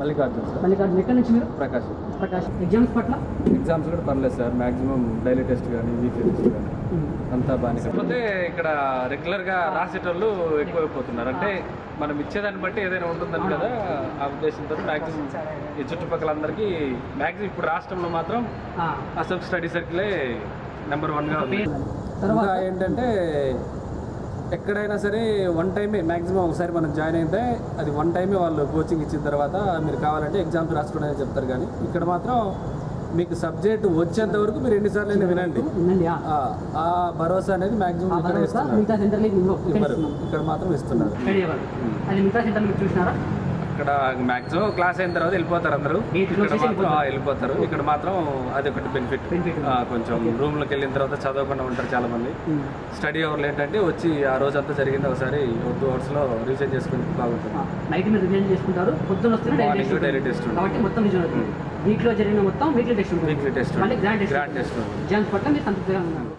Mallikarjun sir. Mallikarjun ఎక్కడి నుంచి మీరు? ప్రకాష్. ఎగ్జామ్స్ పట్ల? ఎగ్జామ్స్ కూడా పర్లేదు సార్, మ్యాక్సిమం డైలీ టెస్ట్ కానీ వీక్లీ టెస్ట్ కానీ అంతా బాగానే. కాకపోతే ఇక్కడ రెగ్యులర్గా రాసేటోళ్ళు ఎక్కువైపోతున్నారు. అంటే మనం ఇచ్చేదాన్ని బట్టి ఏదైనా ఉంటుందని కదా ఆ ఉద్దేశంతో మ్యాక్సిమం ఈ చుట్టుపక్కల అందరికీ మ్యాక్సిమం ఇప్పుడు రాష్ట్రంలో మాత్రం అసలు స్టడీ సర్కిలే నెంబర్ 1గా ఉంది. తర్వాత ఏంటంటే ఎక్కడైనా సరే వన్ టైమే మ్యాక్సిమం ఒకసారి మనం జాయిన్ అయితే అది వన్ టైమే వాళ్ళు కోచింగ్ ఇచ్చిన తర్వాత మీరు కావాలంటే ఎగ్జామ్స్ రాసుకోవడం అని చెప్తారు. కానీ ఇక్కడ మాత్రం మీకు సబ్జెక్ట్ వచ్చేంత వరకు మీరు ఎన్నిసార్లు అయినా వినండి. ఆ భరోసా అనేది మ్యాక్సిమం ఇక్కడ మాత్రం ఇస్తున్నారు. ఇక్కడ మ్యాక్సిమం క్లాస్ అయిన తర్వాత వెళ్ళిపోతారు అందరూ. ఇక్కడ మాత్రం వెళ్ళిపోతారు. ఇక్కడ మాత్రం అది ఒకటి బెనిఫిట్. కొంచెం రూమ్లోకి వెళ్ళిన తర్వాత చదవకుండా ఉంటారు చాలా మంది. స్టడీ అవర్లు ఏంటంటే వచ్చి ఆ రోజంతా జరిగింది ఒకసారి 2 అవర్స్లో రివిజన్ చేసుకుని బాగుంటుంది. నైట్ మీరు రివిజన్ చేసుకుంటారు, పొద్దున వస్తే డైలీ టెస్ట్ కాబట్టి మొత్తం రివిజన్ అవుతుంది. వీక్లో జరిగిన మొత్తం వీక్లీ టెస్ట్ ఉంటుంది. వీక్లీ టెస్ట్, మళ్ళీ గ్రాండ్ టెస్ట్ ఉంటుంది. ఎగ్జామ్స్ పట్ల మీరు సంతృప్తిగా ఉన్నారు.